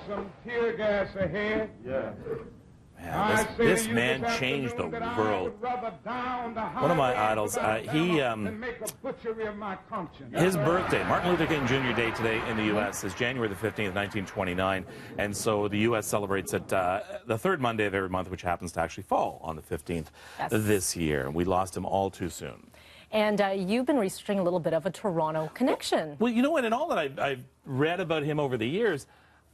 some tear gas ahead. Yeah. Man, this man changed the world. One of my idols. His birthday, Martin Luther King Jr. Day today in the U.S. is January the 15th, 1929. And so the U.S. celebrates it the third Monday of every month, which happens to actually fall on the 15th this year. We lost him all too soon. And you've been researching a little bit of a Toronto connection. Well, you know what? In all that I've read about him over the years,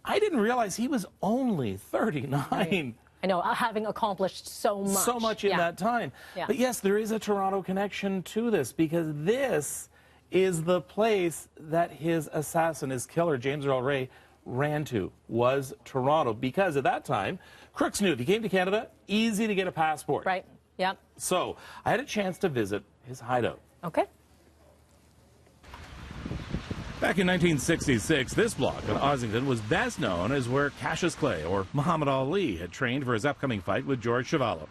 I didn't realize he was only 39. Right. I know, having accomplished so much. So much in that time. Yeah. But yes, there is a Toronto connection to this, because this is the place that his assassin, his killer, James Earl Ray, ran to, was Toronto. Because at that time, crooks knew if he came to Canada, easy to get a passport. Right, yeah. So I had a chance to visit his hideout. Okay. Back in 1966, this block in Ossington was best known as where Cassius Clay, or Muhammad Ali, had trained for his upcoming fight with George Chuvalo.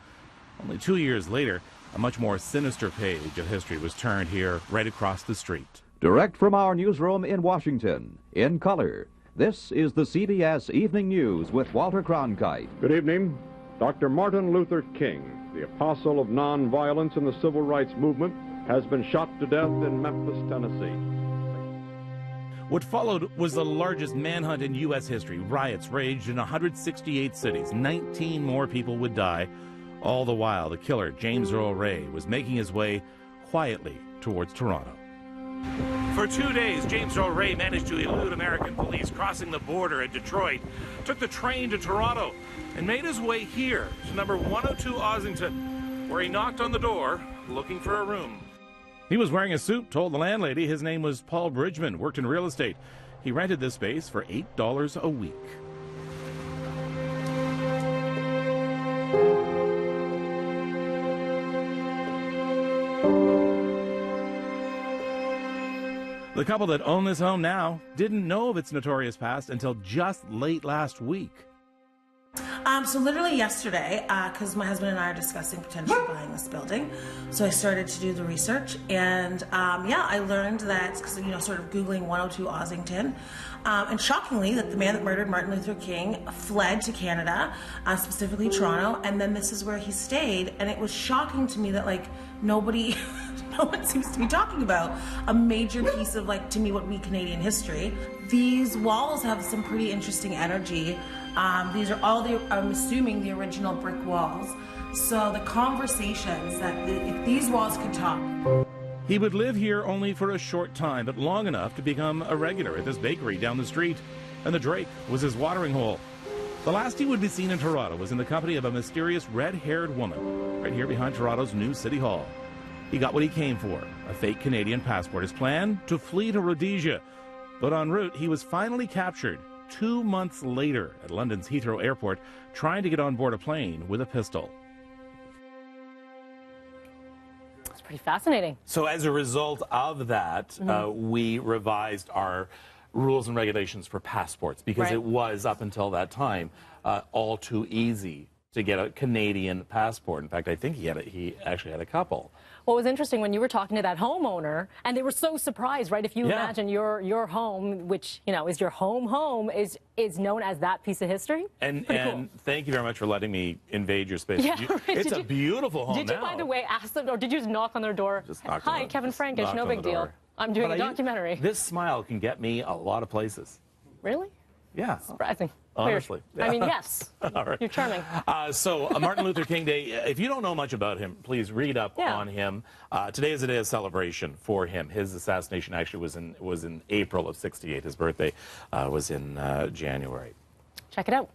Only 2 years later, a much more sinister page of history was turned here, right across the street. Direct from our newsroom in Washington, in color, this is the CBS Evening News with Walter Cronkite. Good evening. Dr. Martin Luther King, the apostle of nonviolence in the civil rights movement, has been shot to death in Memphis, Tennessee. What followed was the largest manhunt in U.S. history. Riots raged in 168 cities. 19 more people would die. All the while, the killer, James Earl Ray, was making his way quietly towards Toronto. For 2 days, James Earl Ray managed to elude American police, crossing the border at Detroit, took the train to Toronto, and made his way here to number 102 Ossington, where he knocked on the door looking for a room. He was wearing a suit, told the landlady his name was Paul Bridgman, worked in real estate. He rented this space for $8 a week. The couple that own this home now didn't know of its notorious past until just late last week. So literally yesterday, because my husband and I are discussing potentially buying this building, so I started to do the research, and yeah, I learned that, because, you know, sort of Googling 102 Ossington, and shockingly, that the man that murdered Martin Luther King fled to Canada, specifically Toronto, and then this is where he stayed, and it was shocking to me that, like, nobody, no one seems to be talking about a major piece of, like, to me, what we Canadian history. These walls have some pretty interesting energy. These are all I'm assuming, the original brick walls. So the conversations that if these walls could talk. He would live here only for a short time, but long enough to become a regular at this bakery down the street. And the Drake was his watering hole. The last he would be seen in Toronto was in the company of a mysterious red-haired woman, right here behind Toronto's new City Hall. He got what he came for, a fake Canadian passport. His plan, to flee to Rhodesia. But en route, he was finally captured 2 months later at London's Heathrow Airport, trying to get on board a plane with a pistol. It's pretty fascinating. So as a result of that, we revised our rules and regulations for passports, because it was, up until that time, all too easy to get a Canadian passport. In fact, I think he actually had a couple. What was interesting, when you were talking to that homeowner, and they were so surprised, right? If you imagine your home, which, you know, is your home, is known as that piece of history. And cool. Thank you very much for letting me invade your space. Yeah, it's a beautiful home. Did you, by the way, ask them, or did you just knock on their door? Just knocked Hi, Kevin Frankish, no big deal. I'm doing a documentary. This smile can get me a lot of places. Really? Yeah. Surprising. Honestly. I mean, yes. All right. You're charming. So Martin Luther King Day, if you don't know much about him, please read up on him. Today is a day of celebration for him. His assassination actually was in April of '68. His birthday was in January. Check it out.